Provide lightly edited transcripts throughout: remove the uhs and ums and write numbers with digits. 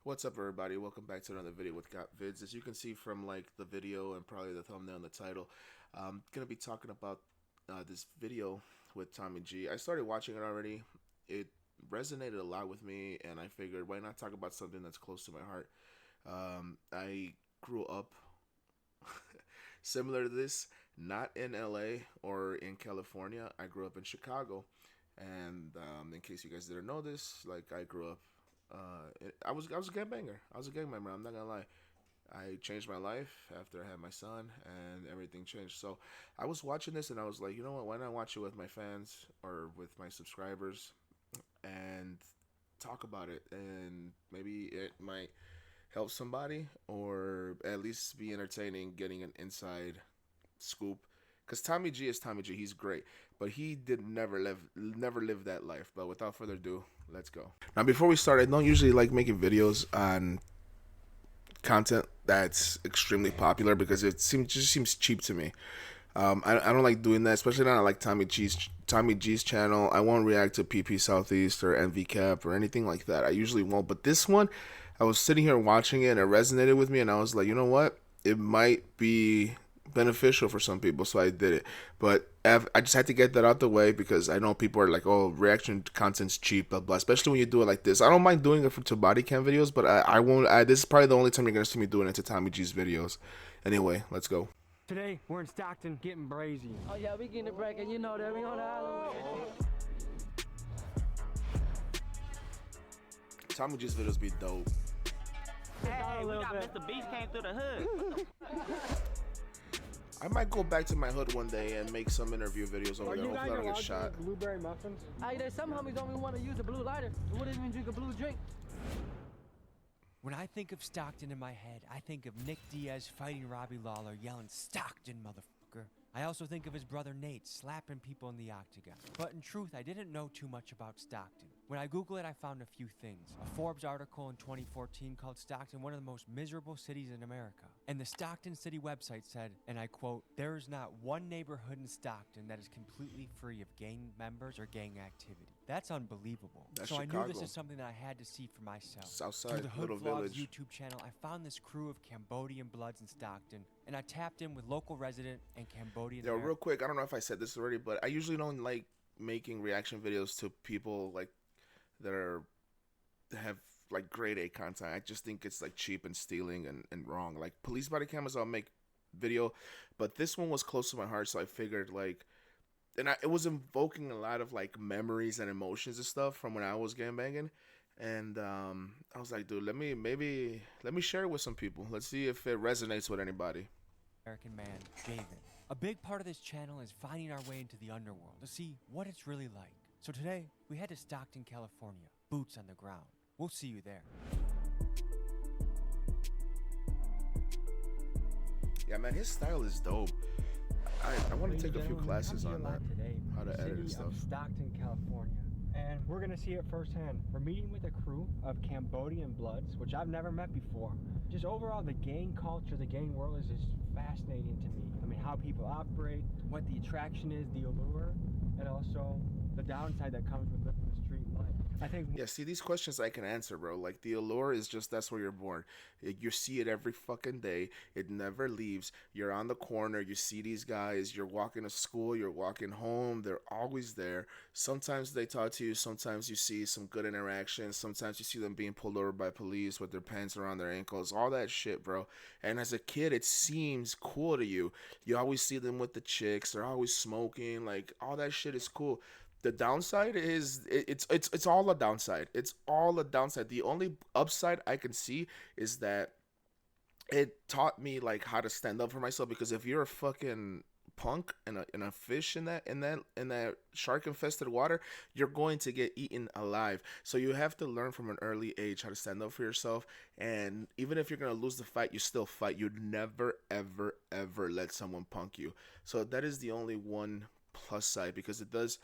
What's up, everybody? Welcome back to another video with Got Vids. As you can see from like the video and probably the thumbnail and the title, I'm gonna be talking about this video with Tommy G. I started watching it already. It resonated a lot with me, and I figured why not talk about something that's close to my heart. I grew up similar to this, not in LA or in California. I grew up in Chicago, and in case you guys didn't know this, like I grew up. I was a gangbanger. I was a gang member. I'm not gonna lie. I changed my life after I had my son, and everything changed. So I was watching this, and I was like, you know what? Why not watch it with my fans or with my subscribers, and talk about it, and maybe it might help somebody, or at least be entertaining, getting an inside scoop. Because Tommy G is Tommy G. He's great, but he did never live that life. But without further ado, let's go. Now, before we start, I don't usually like making videos on content that's extremely popular because just seems cheap to me. I don't like doing that, especially not like Tommy G's channel. I won't react to PP Southeast or MV Cap or anything like that. I usually won't. But this one, I was sitting here watching it and it resonated with me, and I was like, you know what? It might be beneficial for some people, so I did it. But I just had to get that out the way because I know people are like, oh, reaction content's cheap, blah blah, especially when you do it like this. I don't mind doing it to body cam videos, but I won't. This is probably the only time you're gonna see me doing it to Tommy G's videos. Anyway, let's go. Today we're in Stockton getting brazy. Oh yeah, we getting it breaking, you know that we on the island. Tommy G's videos be dope. Hey, we got Mr. Beast came through the hood. I might go back to my hood one day and make some interview videos over there. Hopefully I don't get shot. Blueberry muffins? Hey, there's some homies don't even want to use a blue lighter. They wouldn't even drink a blue drink. When I think of Stockton in my head, I think of Nick Diaz fighting Robbie Lawler, yelling, "Stockton, motherfucker." I also think of his brother Nate slapping people in the octagon. But in truth, I didn't know too much about Stockton. When I Google it, I found a few things. A Forbes article in 2014 called Stockton one of the most miserable cities in America. And the Stockton City website said, and I quote, "There is not one neighborhood in Stockton that is completely free of gang members or gang activity." That's unbelievable. That's so Chicago. I knew this is something that I had to see for myself. Southside, Through the Hood little Vlogs village. YouTube channel, I found this crew of Cambodian bloods in Stockton, and I tapped in with local resident and Cambodian. Yo, real quick, I don't know if I said this already, but I usually don't like making reaction videos to people like that have like grade A content. I just think it's like cheap and stealing and wrong. Like police body cameras, I'll make video, but this one was close to my heart, so I figured like, and it was invoking a lot of like memories and emotions and stuff from when I was gangbanging, and I was like, dude, let me share it with some people. Let's see if it resonates with anybody. American man, David. A big part of this channel is finding our way into the underworld to see what it's really like. So today, we head to Stockton, California. Boots on the ground. We'll see you there. Yeah, man, his style is dope. I want to take a few classes on that, how to edit and stuff. Stockton, California. And we're gonna see it firsthand. We're meeting with a crew of Cambodian bloods, which I've never met before. Just overall, the gang culture, the gang world is just fascinating to me. I mean, how people operate, what the attraction is, the allure, and also the downside that comes with living the street life. I think. Yeah, see, these questions I can answer, bro. Like, the allure is just, that's where you're born. You see it every fucking day. It never leaves. You're on the corner. You see these guys. You're walking to school. You're walking home. They're always there. Sometimes they talk to you. Sometimes you see some good interactions. Sometimes you see them being pulled over by police with their pants around their ankles. All that shit, bro. And as a kid, it seems cool to you. You always see them with the chicks. They're always smoking. Like, all that shit is cool. The downside is it's all a downside. It's all a downside. The only upside I can see is that it taught me like how to stand up for myself, because if you're a fucking punk and a fish in that shark infested water, you're going to get eaten alive. So you have to learn from an early age how to stand up for yourself, and even if you're going to lose the fight, you still fight. You'd never ever let someone punk you. So that is the only one plus side, because it does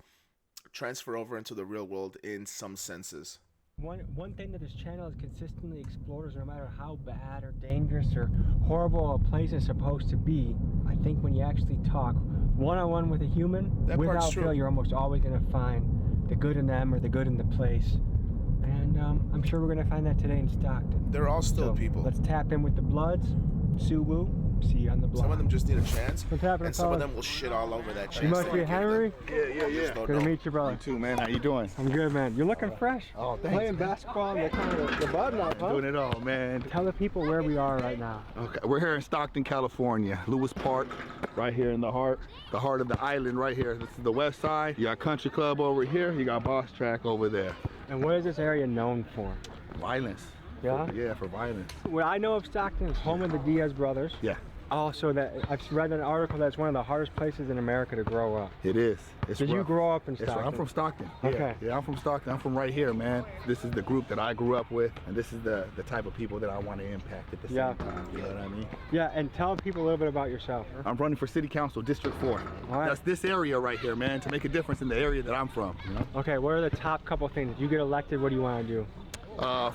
transfer over into the real world in some senses. One thing that this channel has consistently explored is no matter how bad or dangerous or horrible a place is supposed to be, I think when you actually talk one-on-one with a human, That part's without true. fail, you're almost always going to find the good in them or the good in the place. And And I'm sure we're gonna find that today in Stockton. They're all still So, people. Let's tap in with the Bloods. Suwu, see you on the block. Some of them just need a chance, What's happening, and some of fellas? them will shit all over that chance. You must that be give them. Henry. Yeah. Good to meet you, brother. You too, man. How you doing? I'm good, man. You're looking fresh. Oh, thanks. Playing basketball in the button up, huh? Doing it all, man. Tell the people where we are right now. Okay, we're here in Stockton, California. Lewis Park, right here in the heart of the island right here. This is the west side. You got Country Club over here. You got Boss Track over there. And what is this area known for? Violence. Yeah? Yeah, for violence. What I know of Stockton is home of the Diaz brothers. Yeah, Also, that I've read an article that's one of the hardest places in America to grow up. it is. It's Did you rough. grow up in It's Stockton? rough. I'm from Stockton. Okay. Yeah, I'm from Stockton. I'm from right here, man. This is the group that I grew up with, and this is the type of people that I want to impact at the same Yeah. time. You know what I mean? Yeah, and tell people a little bit about yourself. I'm running for City Council, District 4. All right. That's this area right here, man, to make a difference in the area that I'm from. You know? Okay, what are the top couple things? If you get elected, what do you want to do?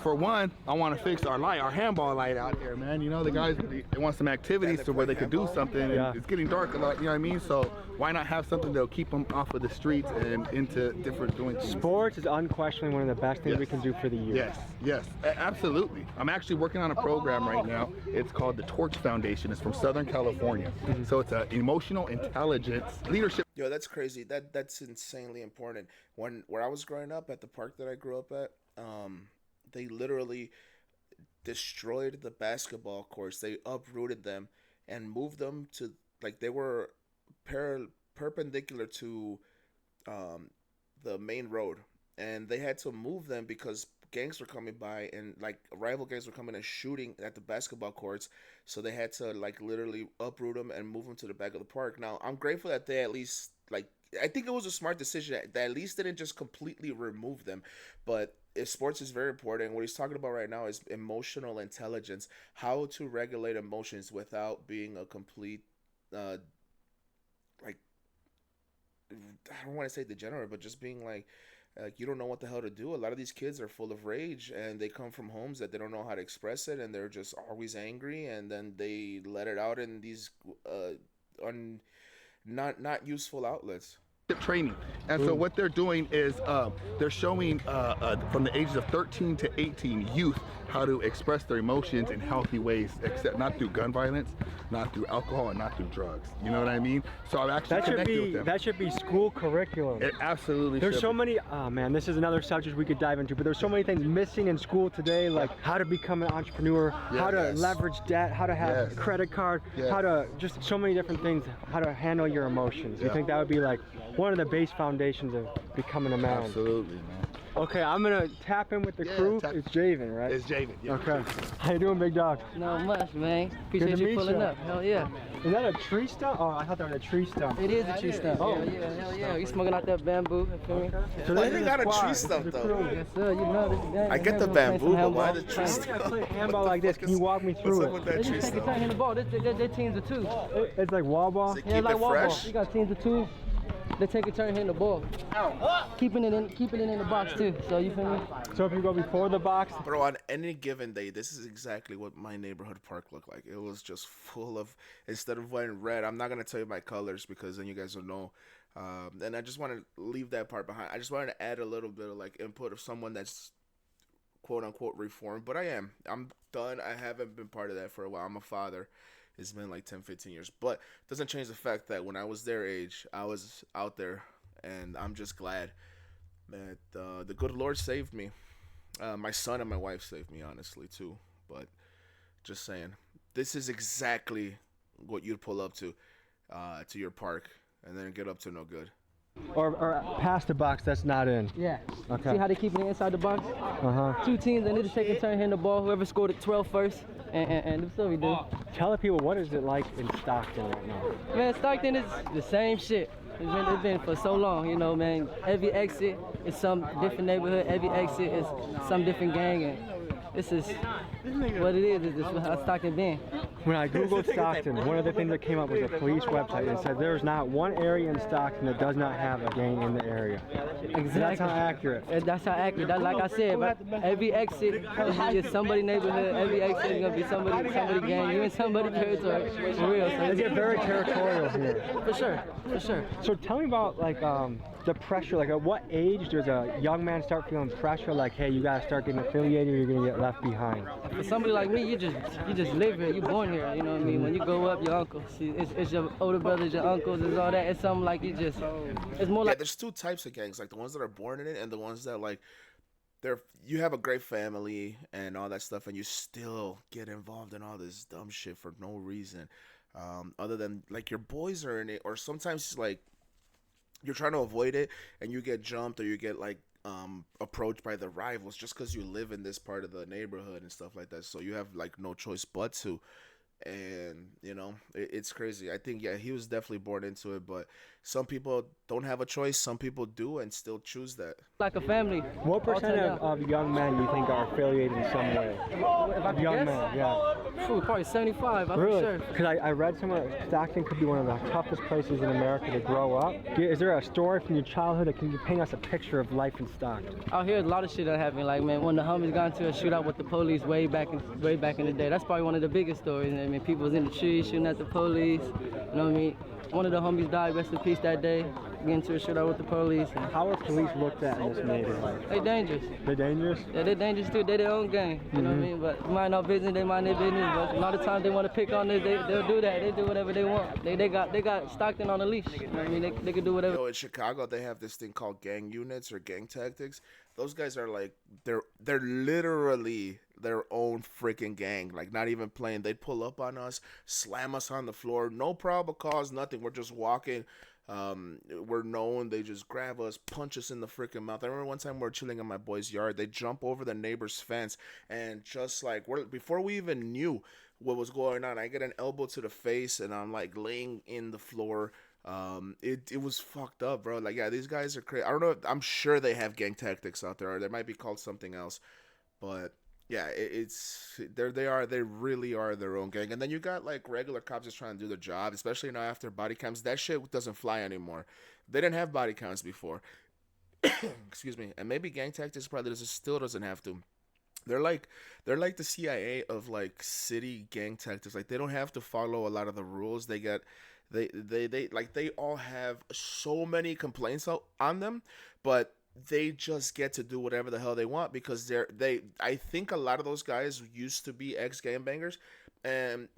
For one, I want to fix our handball light out here, man. You know, the guys, they want some activities to where they could do something, and Yeah. it's getting dark a lot, you know what I mean? So why not have something that'll keep them off of the streets and into different doing things? Sports is unquestionably one of the best things we Yes. can do for the youth. Yes, absolutely. I'm actually working on a program right now. It's called the Torch Foundation. It's from Southern California. So it's an emotional intelligence leadership. Yo, that's crazy. That's insanely important. Where I was growing up at the park that I grew up at, they literally destroyed the basketball courts. They uprooted them and moved them to, like, they were perpendicular to the main road, and they had to move them because gangs were coming by, and like rival gangs were coming and shooting at the basketball courts. So they had to like literally uproot them and move them to the back of the park. Now I'm grateful that they at least, like, I think it was a smart decision that at least didn't just completely remove them. But if sports is very important, what he's talking about right now is emotional intelligence, how to regulate emotions without being a complete like, I don't want to say degenerate, but just being like you don't know what the hell to do. A lot of these kids are full of rage, and they come from homes that they don't know how to express it, and they're just always angry, and then they let it out in these not useful outlets. Training. And so what they're doing is they're showing from the ages of 13 to 18 youth how to express their emotions in healthy ways, except not through gun violence, not through alcohol, and not through drugs. You know what I mean? So I've actually connected with them. That should be school curriculum. It absolutely There's should so be. many, oh man, this is another subject we could dive into, but there's so many things missing in school today, like how to become an entrepreneur, how to leverage debt, how to have a credit card, how to, just so many different things, how to handle your emotions. You think that would be like one of the base foundations of becoming a man? Absolutely, man. Okay, I'm gonna tap in with the crew. It's Javen, right? It's Javen, yeah. Okay. How you doing, big dog? Not much, man. Good Appreciate to you meet pulling you. up. Hell yeah. Is that a tree stump? Oh, I thought that was a tree stump. It is a tree stump. Oh. Hell yeah. You smoking out that bamboo, you feel me? So Why this they is got a squad. tree This is stump the though? crew. Yes, sir. You know this is gang. I get the We're playing bamboo, some but why the handball. tree I stump? play handball like this. Can you walk me What's through up with it? that They tree just take your stump? turn in the ball. Their teams are two. It's like wall ball. Does it Yeah, keep like it wall ball. fresh? You got teams of two. They take a turn hitting the ball. Keeping it in the box too. So you feel me? So if you go before the box, Bro, on any given day, this is exactly what my neighborhood park looked like. It was just full of, instead of wearing red, I'm not going to tell you my colors because then you guys will know. And I just want to leave that part behind. I just wanted to add a little bit of like input of someone that's quote unquote reformed, but I'm done. I haven't been part of that for a while. I'm a father. It's been like 10, 15 years, but it doesn't change the fact that when I was their age, I was out there, and I'm just glad that the good Lord saved me. My son and my wife saved me, honestly, too. But just saying, this is exactly what you'd pull up to your park, and then get up to no good. or past the box that's not in. Yeah. Okay. See how they keeping it inside the box? Two teams, and they just take a turn hitting the ball. Whoever scored at 12 first, and that's what we do. Tell the people, what is it like in Stockton right now? Man, Stockton is the same shit. It's been for so long, you know, man. Every exit is some different neighborhood. Every exit is some different gang, and this is what it is. This is how Stockton been. When I googled Stockton, one of the things that came up was a police website that said there's not one area in Stockton that does not have a gang in the area. Exactly. That's how accurate. That's how accurate. That, like I said, but every exit is somebody neighborhood. Every exit is gonna be somebody gang. You in somebody territory. For real. So They get very territorial here. for sure, for sure. So tell me about like the pressure. Like at what age does a young man start feeling pressure? Like, hey, you gotta start getting affiliated, or you're gonna get left behind. For somebody like me, you just live here. You born here. You know what I mean? When you grow up, your uncles, it's your older brothers, your uncles, it's all that. It's something like you just. It's more Yeah, like. there's two types of gangs, like the ones that are born in it and the ones that like you have a great family and all that stuff, and you still get involved in all this dumb shit for no reason, other than like your boys are in it, or sometimes like you're trying to avoid it and you get jumped or you get like approached by the rivals just because you live in this part of the neighborhood and stuff like that. So you have like no choice but to. And you know, it's crazy. I think he was definitely born into it, but some people don't have a choice. Some people do and still choose that. Like a family. What percent of young men you think are affiliated in some way? If I could Young guess, men, yeah. probably 75. I'm Really? sure. Because I read somewhere Stockton could be one of the toughest places in America to grow up. Is there a story from your childhood that can you paint us a picture of life in Stockton? Out here, a lot of shit that happened. Like, man, when the homies got into a shootout with the police way back in the day, that's probably one of the biggest stories. I mean, people was in the trees shooting at the police. You know what I mean? One of the homies died, rest in peace, that day. Get into a shootout with the police. How are police looked at in this neighborhood? They dangerous. They're dangerous? Yeah, they're dangerous too. They're their own gang. You know what I mean? But mind our business, they mind their business. But a lot of times they want to pick on this, they'll do that. They do whatever they want. They got Stockton on a leash. You know what I mean? They can do whatever. In Chicago, they have this thing called gang units or gang tactics. Those guys are like they're literally their own freaking gang. Like, not even playing. They'd pull up on us, slam us on the floor, no probable cause, nothing. We're just walking. We're known. They just grab us, punch us in the freaking mouth. I remember one time we were chilling in my boy's yard. They jump over the neighbor's fence, and just like before we even knew what was going on, I get an elbow to the face, and I'm like laying in the floor. It was fucked up, bro. Like, yeah, these guys are crazy. I don't know. I'm sure they have gang tactics out there, or they might be called something else, but yeah, they really are their own gang. And then you got like regular cops just trying to do their job, especially now after body cams. That shit doesn't fly anymore. They didn't have body cams before. Excuse me. And maybe gang tactics probably still doesn't have to. They're like the CIA of like city gang tactics. Like, they don't have to follow a lot of the rules. They all have so many complaints on them, but they just get to do whatever the hell they want because I think a lot of those guys used to be ex-gangbangers, and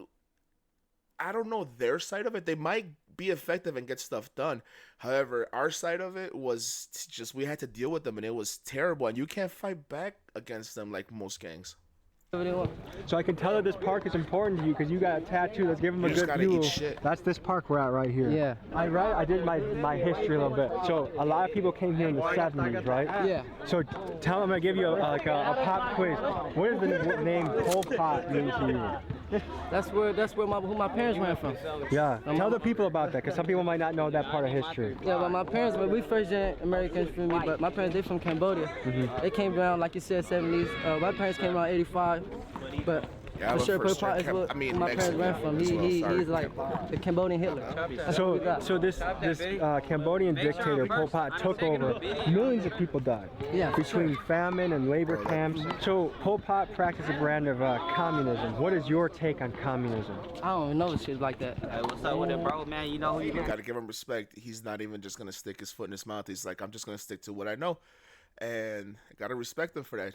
I don't know their side of it. They might be effective and get stuff done. However, our side of it was just we had to deal with them, and it was terrible, and you can't fight back against them like most gangs. So I can tell that this park is important to you because you got a tattoo that's giving them a good view. That's this park we're at right here. Yeah. I did my history a little bit. So a lot of people came here in the 70s, right? Yeah. So I'm gonna give you a pop quiz. What does the name Pol Pot mean to you? That's where who my parents ran from. Yeah. Tell the people about that because some people might not know that part of history. Yeah, but my parents, we first gen Americans for me, but my parents, they from Cambodia. They came around, like you said, 70s. My parents came around 85, but Yeah, for sure, first Pol Pot is gen what my parents Mexican ran from. as well, sorry. He's like the Cambodian Hitler. That's what we got. So this Cambodian dictator Pol Pot took over. Millions of people died. Yeah, for between famine and labor camps. So Pol Pot practiced a brand of communism. What is your take on communism? I don't even know shit like that. Hey, what's up with it, bro, man? You know who you Gotta give him respect. He's not even just gonna stick his foot in his mouth. He's like, I'm just gonna stick to what I know. And I gotta respect him for that.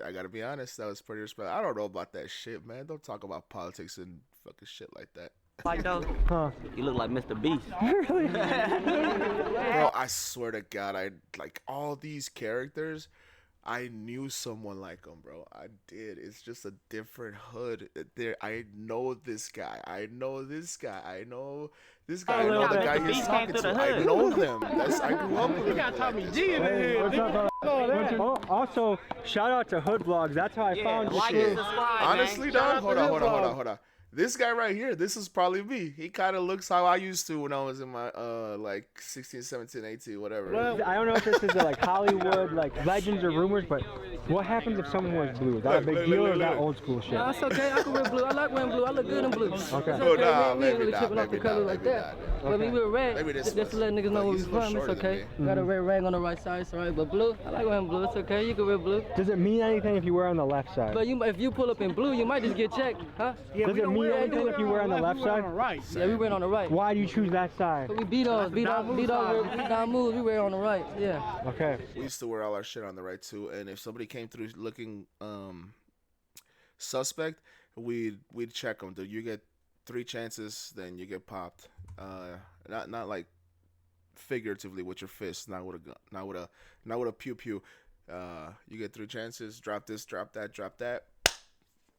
I gotta be honest, that was pretty respectful. I don't know about that shit, man. Don't talk about politics and fucking shit like that. like those? Huh. You look like Mr. Beast. Really? Bro, I swear to God, I like all these characters. I knew someone like him, bro. I did. It's just a different hood. There, I know this guy. I know this guy. I know this guy. I know the guy he's talking to. I know them. I grew up with him. You got tommyg in here. What's up, also, shout out to Hood Vlogs. That's how I found you. Like shit. and subscribe, Honestly, dog. Hold on. This guy right here, this is probably me. He kind of looks how I used to when I was in my like 16, 17, 18, whatever. I don't know if this is like Hollywood, like legends or rumors, but what happens if someone wears blue? Is that a big deal or is that old school shit? Nah, it's okay. I can wear blue. I like wearing blue. I look good in blue. Okay. It's Oh, okay. nah, we ain't maybe really not, tripping off the maybe color not, like maybe that. not. But we wear red Maybe this just to let niggas Look, know where we he's a little from. It's shorter than okay. me. Got a red rag on the right side, it's alright. But blue, I like wearing blue. It's okay. You can wear blue. Does it mean anything if you wear on the left side? But if you pull up in blue, you might just get checked, huh? Does it mean anything if you wear on the left side? Yeah, we wear on the right. Why do you choose that side? But we beat down moves. We wear on the right. Yeah. Okay. We used to wear all our shit on the right too, and if somebody came through looking suspect, we'd check them. Do you get 3 chances, then you get popped. Not like figuratively with your fist, not with a gun, not with a pew pew. You get 3 chances. Drop this, drop that,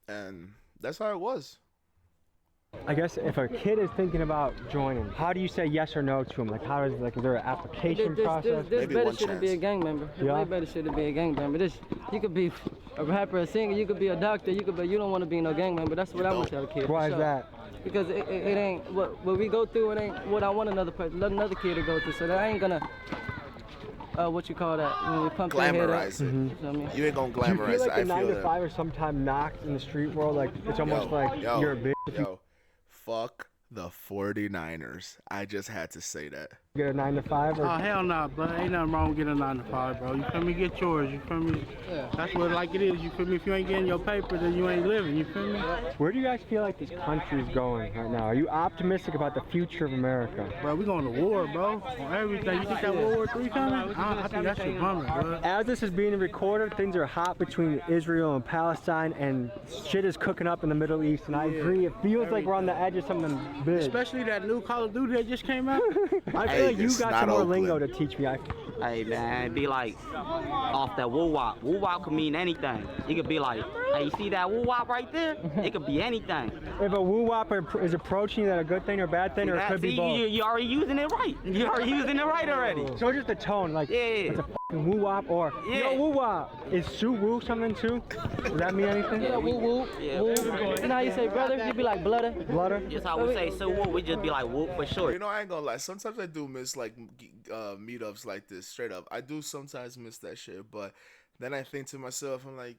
and that's how it was. I guess if a kid is thinking about joining, how do you say yes or no to him? Like, how does is there an application process? This Maybe better one shit to be chance. a gang member. Yeah. Way better shit to be a gang member. You could be a rapper, a singer, you could be a doctor, you don't want to be no gang member. That's what I would tell a kid. Why for is sure. that? Because it ain't what we go through. It ain't what I want another kid to go through. So that I ain't gonna what you call that when we pump their head up. Glamorize it. You know what I mean? You ain't gonna Do you glamorize feel like it. the I 9 feel to that. 5 are sometimes knocked in the street world? Like, it's almost like you're a bitch if you Fuck the 49ers. I just had to say that. get a 9 to 5? Or... Oh, hell no, bro. Ain't nothing wrong with getting a 9 to 5, bro. You feel me? Get yours. You feel me? Yeah. That's what like it is. You feel me? If you ain't getting your paper, then you ain't living. You feel me? Where do you guys feel like this country is going right now? Are you optimistic about the future of America? Bro, we going to war, bro. On everything. You think that World War III coming? I think that shit coming, bro. As this is being recorded, things are hot between Israel and Palestine, and shit is cooking up in the Middle East. And I agree, it feels like we're on the edge of something big. Especially that new Call of Duty that just came out. I feel like you it's got not some more Oakland. lingo to teach me. Hey man, be like off that woo wop. Woo wop could mean anything. It could be like, hey, you see that woo wop right there? It could be anything. If a woo wop is approaching, is that a good thing or bad thing, or it could be both? You already using it right. You already using it right already. So just the tone, like it's a fucking woo wop, or yo woo wop. Is Sue Woo something too? Does that mean anything? Yeah, woo woo. Yeah. Woo. You know how you say brother? You be like blooder. Blooder? Just how we say so woo, we just be like woo for sure. You know, I ain't gonna lie. Sometimes I do miss like meetups like this. Straight up, I do sometimes miss that shit. But then I think to myself, I'm like,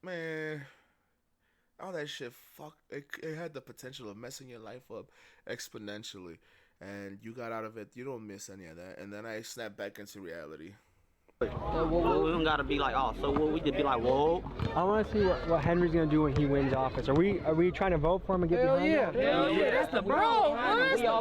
man, all that shit, fuck. It had the potential of messing your life up exponentially, and you got out of it. You don't miss any of that. And then I snap back into reality. We don't gotta be like, oh, so woo. We just be like, whoa. I want to see what Henry's gonna do when he wins office. Are we trying to vote for him and get behind him? Hell yeah, that's the bro.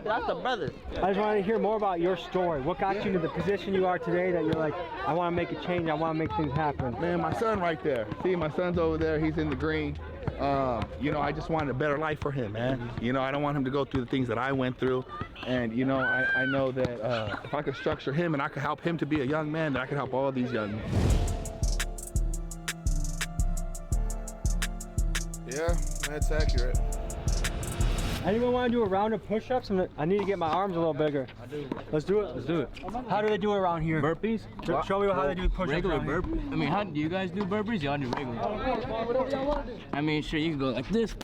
That's the brother. I just wanted to hear more about your story. What got you to the position you are today that you're like, I want to make a change, I want to make things happen? Man, my son right there. See, my son's over there. He's in the green. You know, I just wanted a better life for him, man. You know, I don't want him to go through the things that I went through. And, you know, I know that if I could structure him and I could help him to be a young man, then I could help all these young men. Yeah, that's accurate. Anyone want to do a round of push-ups? I need to get my arms a little bigger. I do. Let's do it. Let's do it. How do they do it around here? Burpees? Show me how they do push-ups. Regular burpees? I mean, how do you guys do burpees? Y'all do regular. I mean, sure, you can go like this.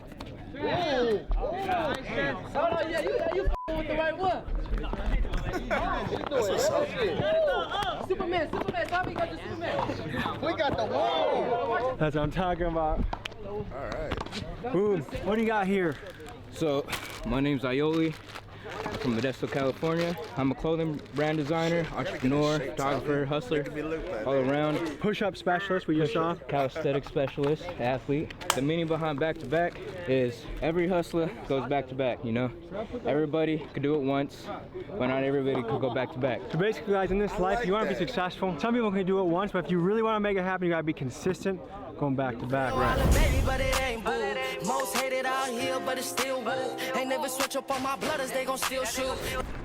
Hold on, yeah, you with the right one. Superman, Tommy got the Superman. We got the wall. That's what I'm talking about. All right. Boom. What do you got here? So, my name's Ioli from Modesto, California. I'm a clothing brand designer, entrepreneur, photographer, hustler, all around. Push-up specialist, we just saw. Calisthenics specialist, athlete. The meaning behind back-to-back is every hustler goes back-to-back, you know? Everybody could do it once, but not everybody could go back-to-back. So basically, guys, in this life, you want to be successful. Some people can do it once, but if you really want to make it happen, you got to be consistent, going back to back. Most hated out here, but it's still woo. Ain't never switch up on my blooders, they gon' still shoot.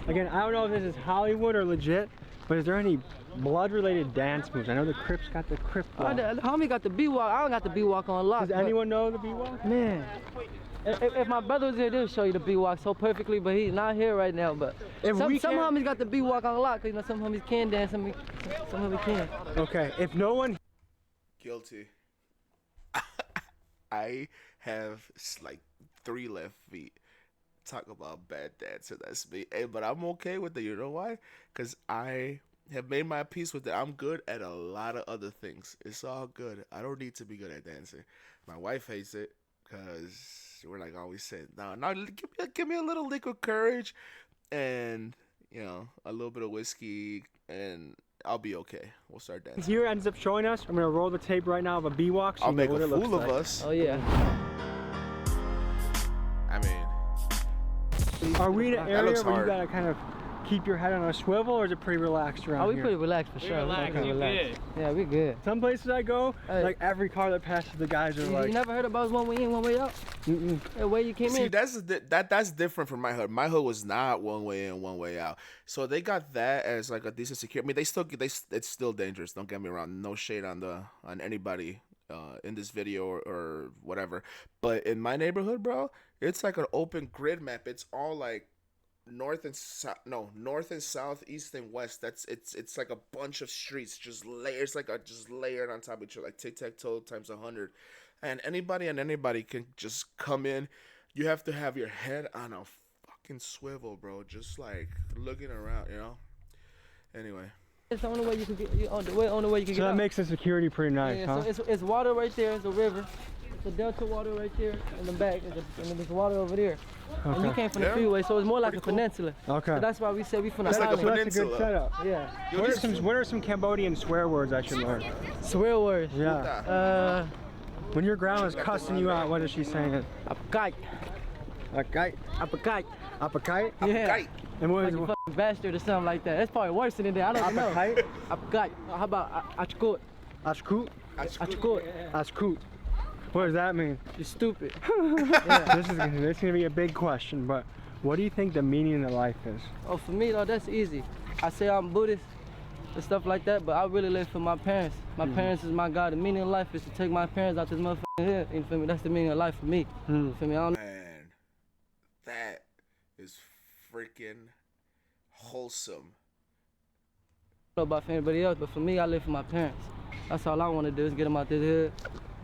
Again, I don't know if this is Hollywood or legit, but is there any blood-related dance moves? I know the Crips got the Crip walk. The homie got the B-walk. I don't got the B-walk on lock. Does anyone know the B-walk? Man, if my brother was here, they'll show you the B-walk so perfectly, but he's not here right now. But some homies got the B-walk on lock, 'cause you know some homies can dance, some homies can't. Okay, if no one... Guilty. I have like 3 left feet. Talk about bad dancer, that's me. Hey, but I'm okay with it. You know why? Because I have made my peace with it. I'm good at a lot of other things. It's all good. I don't need to be good at dancing. My wife hates it because we're like always saying, no, give me a little liquid courage and, you know, a little bit of whiskey and I'll be okay. We'll start dancing. Here ends up showing us. I'm gonna roll the tape right now of a B-walk. So I'll you know make what a it looks fool of like. us. Oh yeah. I mean, Are we in an That area looks where you hard. gotta kind of keep your head on a swivel, or is it pretty relaxed around Oh, we here? pretty relaxed for sure. relaxed, We you relaxed. Yeah, we good. Some places I go, Hey. like every car that passes, the guys are like, You never heard about one way in, one way out? mm-mm. The way you came see, in? that's different from my hood. My hood was not one way in, one way out. So they got that as like a decent security. I mean, it's still dangerous. Don't get me wrong. No shade on anybody in this video or whatever. But in my neighborhood, bro, it's like an open grid map. It's all like north and south, east and west. It's like a bunch of streets just layers, just layered on top of each other, like tic-tac-toe times 100. And anybody can just come in. You have to have your head on a fucking swivel, bro, just like looking around, you know. Anyway, It's the only way you can get. Only way you can so get that out. makes the security pretty nice, Yeah, huh? so it's water right there. It's a river. It's a delta water right there in the back, and then there's water over there. And you Okay. came from the Yeah. freeway, so it's more like a Cool. peninsula. Okay. So that's why we said we from the It's like a island. So that's a good peninsula. setup. Yeah. What are some Cambodian swear words I should learn? Swear words. Yeah. When your grandma's cussing you out, what is she saying? Apakite. Okay. Apakite. Apakite? Yeah. Kite. And what Like is a fucking bastard or something like that. That's probably worse than that. I don't know. Apakite? Apakite. How about achkut? Ashkut? Achkut. Ashkut. What does that mean? You're stupid. This is gonna be a big question, but what do you think the meaning of life is? Oh, for me though, that's easy. I say I'm Buddhist and stuff like that, but I really live for my parents. My parents is my God. The meaning of life is to take my parents out this motherfucking hood. You feel me? That's the meaning of life for me. You feel me? I don't Man, that is freaking wholesome. know about for anybody else, but for me, I live for my parents. That's all I want to do is get them out this hood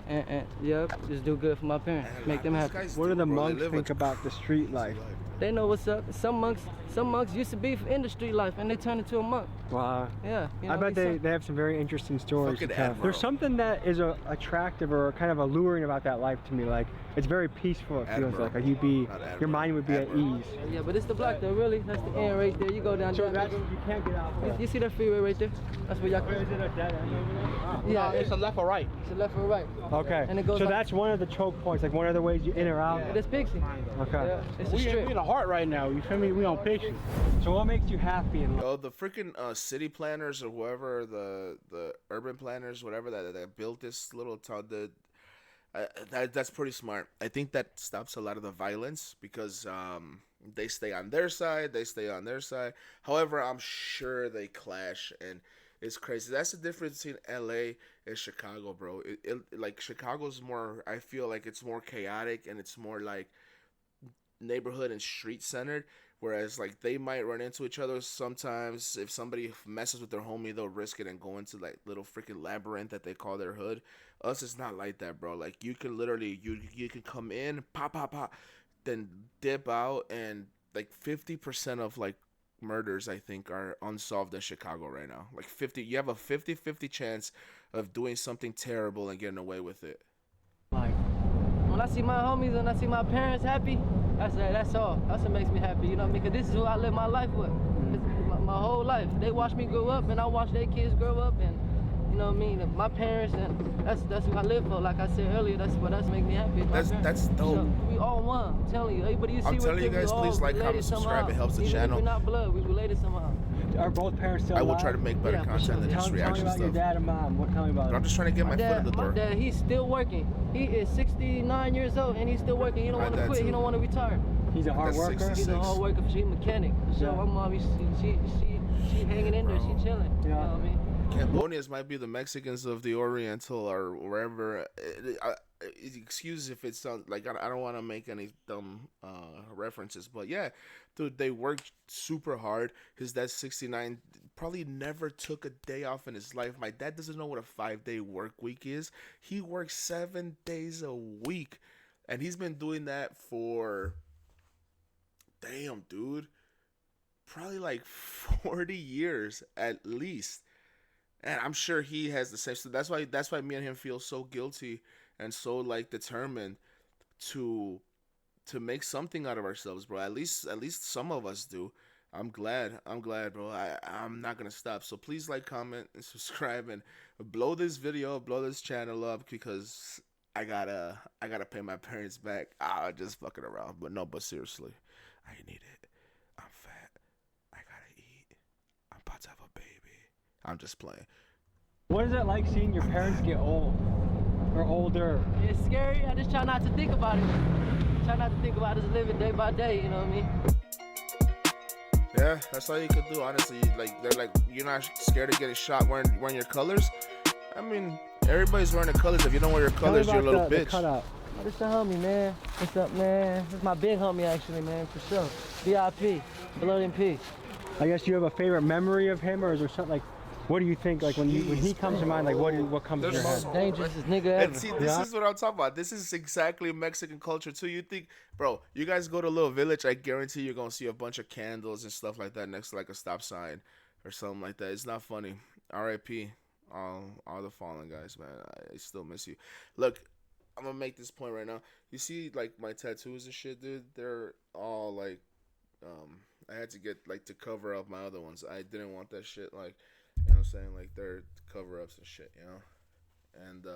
and yeah, just do good for my parents, Man, make them these happy. guys What do do, the bro. They monks live think a about the street life? They know what's up. Some monks used to be in the street life and they turned into a monk. Wow. Yeah. You know, I bet they have some very interesting stories to Fucking tell. admiral. There's something that is attractive or kind of alluring about that life to me. Like, it's very peaceful, it feels Admiral. like. You'd be, Not admiral. your mind would be Admiral. at ease. Yeah, but it's the block though, really. That's the end right there. You go down So there. that's, you can't get out there. You see that freeway right there? That's where y'all Is it a dead end over there? Yeah, It's a left or right. it's a left or right. Okay. And it goes So like- that's one of the choke points, like one of the ways you in or out. It's Pixie. Okay. Yeah, it's a We strip. in the heart right now. You feel me? We on picture. So what makes you happy in life? Oh, the freaking city planners or whoever, the urban planners, whatever that built this little town, that's pretty smart. I think that stops a lot of the violence because they stay on their side, However, I'm sure they clash and it's crazy. That's the difference between LA and Chicago, bro. Like Chicago's more, I feel like it's more chaotic and it's more like neighborhood and street centered. Whereas, like, they might run into each other sometimes. If somebody messes with their homie, they'll risk it and go into, like, little freaking labyrinth that they call their hood. Us, it's not like that, bro. Like, you can literally, you can come in, pop, then dip out, and, like, 50% of, like, murders, I think, are unsolved in Chicago right now. Like, you have a 50-50 chance of doing something terrible and getting away with it. Like, when I see my homies and I see my parents happy, that's all. That's what makes me happy, you know what I mean? Because this is who I live my life with. My whole life. They watch me grow up and I watch their kids grow up and, you know what I mean? My parents, and that's who I live for. Like I said earlier, that's make me happy. My That's parents. dope. So, we all one. I'm telling you. Everybody you see I'm right telling you there, we guys, all please like, related comment, subscribe. somehow. It helps the Even channel. If we're not blood, we related somehow. Are both parents still I will alive? try to make better Yeah, for content sure. than just Tell me reaction about your stuff. dad and mom. Tell me about I'm it. just trying to get my foot in the My door. dad, he's still working. He is 69 years old and he's still working. He don't My want to dad quit. too. He don't want to retire. He's a hard That's worker. 66. He's a hard worker. She's a mechanic. So Yeah. my mom, she hanging in there. She chilling. You know what I mean? Cambodians might be the Mexicans of the Oriental or wherever. Excuse if it sounds like I don't want to make any dumb references, but yeah, dude, they worked super hard. His dad's 69, probably never took a day off in his life. My dad doesn't know what a 5-day work week is. He works 7 days a week. And he's been doing that for, damn, dude, probably like 40 years at least. And I'm sure he has the same. So that's why me and him feel so guilty and so like determined to make something out of ourselves, bro. At least some of us do. I'm glad, bro. I'm not gonna stop. So please like, comment, and subscribe, and blow this video, blow this channel up, because I gotta pay my parents back. Just fucking around, but seriously, I need it. I'm fat. I gotta eat. I'm about to have a baby. I'm just playing. What is it like seeing your parents get old or older? It's scary. I just try not to think about it. Try not to think about it. Just live it day by day. You know what I mean? Yeah, that's all you could do, honestly. Like, they're like, you're not scared of getting shot wearing your colors? I mean, everybody's wearing the colors. If you don't wear your colors, you're a little bitch. Cutout. Oh, this the homie, man. What's up, man? This is my big homie, actually, man, for sure. VIP, blood in peace. I guess you have a favorite memory of him, or is there something like, what do you think, like when he comes to mind, like what comes to your head? Dangerous nigga ever. And see, this is what I'm talking about. This is exactly Mexican culture too. You think, bro, you guys go to a little village, I guarantee you're gonna see a bunch of candles and stuff like that next to like a stop sign or something like that. It's not funny. R.I.P. all the fallen guys, man. I still miss you. Look, I'm gonna make this point right now. You see, like, my tattoos and shit, dude. They're all like, I had to get like to cover up my other ones. I didn't want that shit, like. You know what I'm saying? Like, they're cover-ups and shit, you know? And,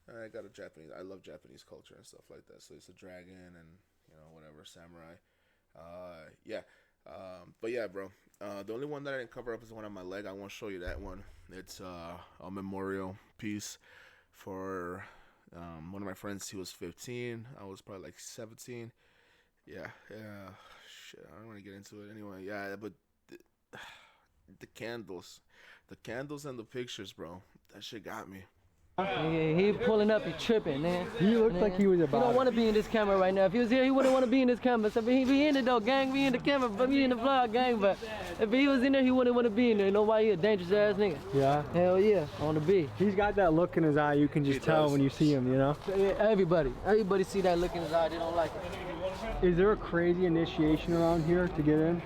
I got a Japanese, I love Japanese culture and stuff like that. So it's a dragon and, you know, whatever, samurai. Yeah. But yeah, bro. The only one that I didn't cover up is the one on my leg. I won't show you that one. It's, a memorial piece for, one of my friends. He was 15. I was probably like 17. Yeah. Shit, I don't want to get into it anyway. Yeah, but... The candles and the pictures, bro. That shit got me. Yeah, he pulling up, he tripping, man. He looked like he was about. He don't want to be in this camera right now. If he was here, he wouldn't want to be in this camera. So he be in it though, gang. Be in the camera, but be in the vlog, gang. But if he was in there, he wouldn't want to be in there. You know why? He a dangerous ass nigga. Yeah. Hell yeah, on the beat. He's got that look in his eye. You can just tell when you see him. You know. Everybody see that look in his eye. They don't like it. Is there a crazy initiation around here to get in?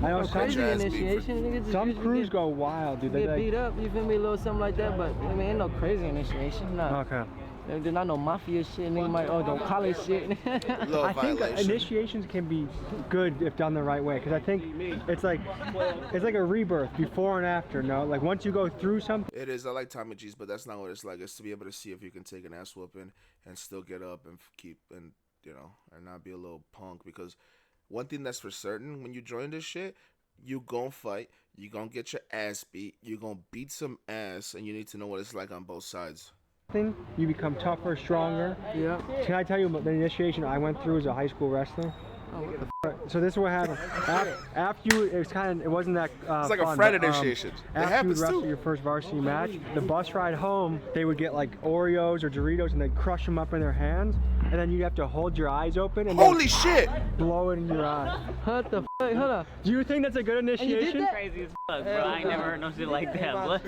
I know crazy initiation. Nigga, some crews go wild, dude. They get beat up, you feel me, a little something like that. But I mean, ain't no crazy initiation. Nah. Okay. There's not no mafia shit. Nigga might don't college shit. I think initiations can be good if done the right way, because I think it's like a rebirth before and after. No, like once you go through something. It is. I like Tommy G's, but that's not what it's like. It's to be able to see if you can take an ass whooping and still get up and keep and and not be a little punk. Because one thing that's for certain, when you join this shit, you gon' fight, you gon' get your ass beat, you gon' beat some ass, and you need to know what it's like on both sides. You become tougher, stronger. Yeah. Can I tell you about the initiation I went through as a high school wrestler? Oh, what the so this is what happened. After you, it wasn't that it's like fun, a friend initiation. After you wrestle your first varsity match, the bus ride home, they would get like Oreos or Doritos and they'd crush them up in their hands, and then you'd have to hold your eyes open and holy shit, blow it in your eye. What the fuck? Hold up. Do you think that's a good initiation? Crazy as fuck, bro. I ain't never heard no shit like that. What?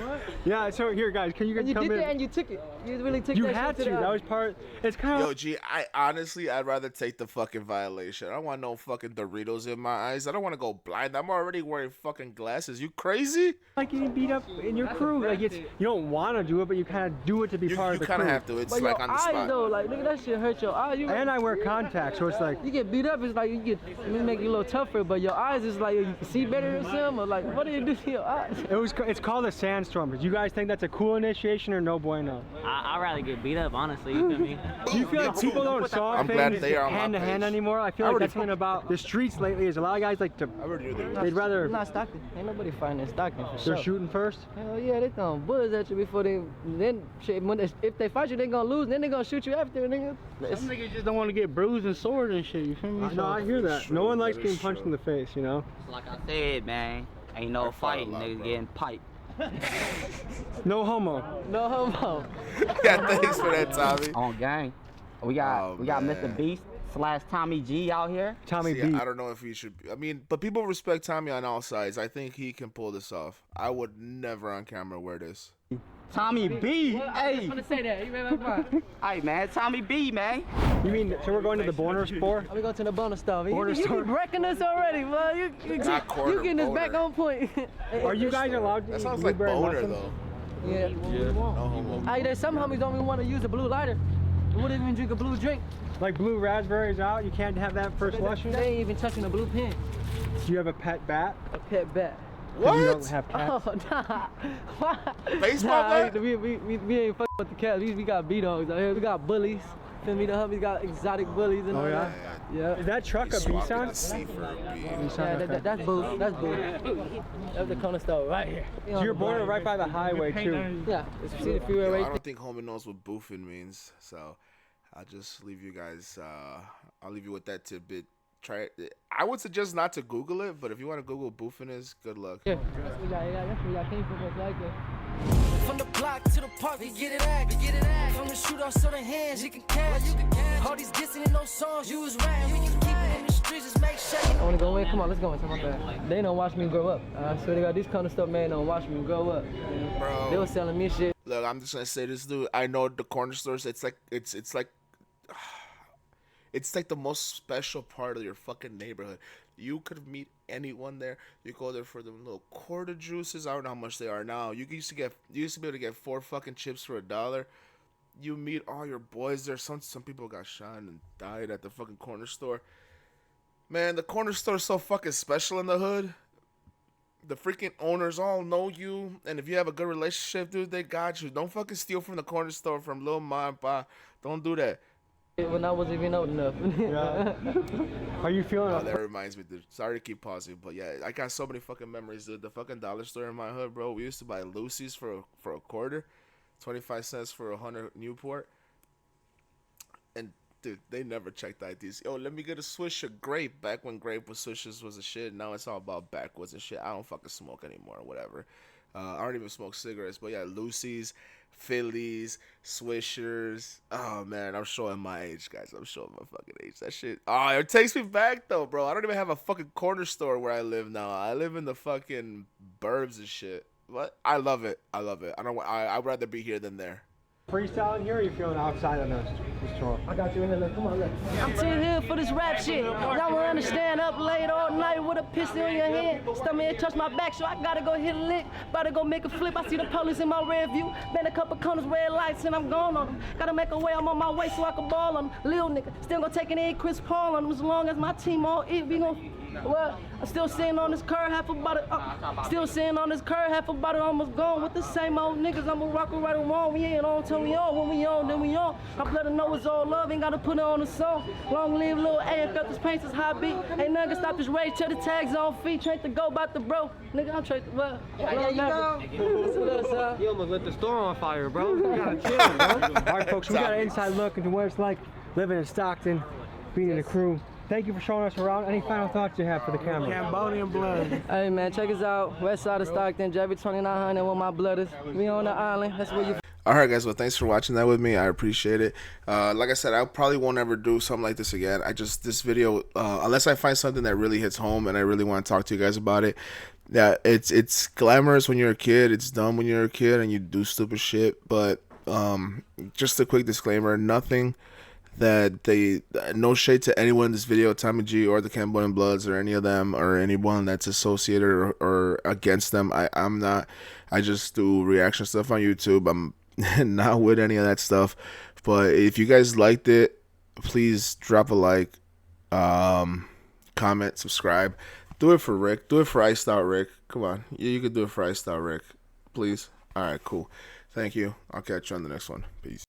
Yeah. So here, guys, can you come in? You did that and you took it. You really took you that had shit to. That was part. It's kind of. Yo, G, I'd rather take the fucking violation. I don't want no fucking Doritos in my eyes. I don't want to go blind. I'm already wearing fucking glasses. You crazy? Like getting beat up in your crew. Like you don't want to do it, but you kind of do it to be part of the crew. You kind of have to. It's but like your on the spot. eyes though, like nigga, that shit hurt your eyes. And I wear contacts, so it's like you get beat up. It's like it make you a little tougher, but your eyes is like you can see better or something. Or like what do you do to your eyes? It's called a sandstorm. Do you guys think that's a cool initiation or no bueno? I'd rather get beat up, honestly. You feel me? Do you feel like people don't saw things hand to hand anymore? I feel like that's something about the streets lately. Is a lot of guys like to. They'd rather. Not Stockton. Ain't nobody fighting in Stockton for sure. They're shooting first. Hell yeah, they throwing bullets at you before they. Then shit, if they fight you, they gonna lose. Then they gonna shoot you after, nigga. Some niggas just don't want to get bruised and swords and shit. You feel me? No, I hear that. No one likes getting punched in the face, you know. Like I said, man, ain't no fighting, niggas getting piped. No homo. No homo. Yeah, thanks for that, Tommy. On gang, we got Mr. Beast / Tommy G out here. Tommy B. I don't know if he should. I mean, but people respect Tommy on all sides. I think he can pull this off. I would never on camera wear this. Tommy B. Well, I hey. just want to say that. You remember? Hey man, Tommy B, man. You mean, so we're going to the Borner store? We go to the bonus store. Border You store? be wrecking us already, bro. You getting this back on point. Are you guys allowed to That eat sounds like blueberry boner muffins? though. Yeah. No homo. Hey, there's some homies don't even want to use a blue lighter. They wouldn't even drink a blue drink. Like blue raspberries out, you can't have that first lusher? They ain't even touching a blue pen. Do you have a pet bat? A pet bat. What? You don't have cats? Oh, nah. Why? Baseball bat? We ain't fucking with the cats. We got B-dogs out here. We got bullies. Feel me? The homies got exotic bullies and all that. Yeah. Is that truck a B-Sound? That's boo. That's boo. That's the corner store right here. So you're border right by the highway too. Yeah. See the freeway Yo, right I there. don't think homie knows what boofing means, so I'll just leave you guys. I'll leave you with that tidbit. Try it. I would suggest not to Google it, but if you want to Google boofing is, good luck. Yeah. That's what we got came from most likely. From the block to the park, we get it at. From the shootouts to the hands, you can catch. All these dissing in those songs, you was rapping. We can keep it in the streets, just make sure. I wanna go in. Come on, let's go in. My bad. They don't watch me grow up. I swear to God, these kind of stuff, man, don't watch me grow up. Bro. They was selling me shit. Look, I'm just gonna say this, dude. I know the corner stores. It's like the most special part of your fucking neighborhood. You could meet anyone there. You go there for the little quarter juices. I don't know how much they are now. You used to be able to get 4 fucking chips for $1. You meet all your boys there. Some people got shot and died at the fucking corner store. Man, the corner store is so fucking special in the hood. The freaking owners all know you, and if you have a good relationship, dude, they got you. Don't fucking steal from the corner store from Lil Ma and Pa. Don't do that. When I wasn't even old enough. Yeah. Are you feeling Oh, that reminds me, dude. Sorry to keep pausing, but yeah, I got so many fucking memories, dude. The fucking dollar store in my hood, bro. We used to buy Lucy's for a quarter, 25 cents for 100 Newport. And dude, they never checked IDs. Yo, let me get a swish of grape. Back when grape was swishes was a shit. Now it's all about backwoods and shit. I don't fucking smoke anymore or whatever. I don't even smoke cigarettes, but yeah, Lucy's, Phillies, Swishers. Oh man, I'm showing my age, guys. I'm showing my fucking age. That shit. Oh, it takes me back though, bro. I don't even have a fucking corner store where I live now. I live in the fucking burbs and shit. What? I love it. I love it. I'd rather be here than there. freestyling here, or are you feeling outside on the store? I got you in here, look, come on, look. I'm too here for this rap shit. Y'all will understand, up late all night with a pistol in your hand. Stomach and touch my back, so I gotta go hit a lick. About to go make a flip, I see the police in my rear view. Been a couple corners, red lights, and I'm gone on them. Gotta make a way, I'm on my way so I can ball on them. Lil nigga, still gonna take an egg, Chris Paul on them. As long as my team all eat, we gon'... Well, I'm still sitting on this curb, half about it. Still sitting on this curb, half about it, almost gone. With the same old niggas, I'ma rock right or wrong. We ain't on till we on. When we on, then we on. I let her know it's all love, ain't gotta put it on a song. Long live Lil A and felt this paint is high beat. Ain't nothing can stop this rage till the tags on feet. Trained to go about the bro. Nigga, I'm trained to well. You almost lit the store on fire, bro. You gotta chill, bro. All right, folks, we got an inside look into what it's like living in Stockton, being in a crew. Thank you for showing us around. Any final thoughts you have for the camera? Cambodian blood. Hey man, check us out. West side of Stockton, JV 2900 with my brothers. We on the island. That's where you. All right, guys. Well, thanks for watching that with me. I appreciate it. Like I said, I probably won't ever do something like this again. This video, unless I find something that really hits home and I really want to talk to you guys about it. Yeah, it's glamorous when you're a kid. It's dumb when you're a kid and you do stupid shit. But just a quick disclaimer: nothing no shade to anyone in this video, Tommy G or the Cambodian Bloods or any of them or anyone that's associated or against them. I'm not. I just do reaction stuff on YouTube. I'm not with any of that stuff. But if you guys liked it, please drop a like, comment, subscribe. Do it for Rick. Do it for Iced Out Rick. Come on. You can do it for Iced Out Rick. Please. All right, cool. Thank you. I'll catch you on the next one. Peace.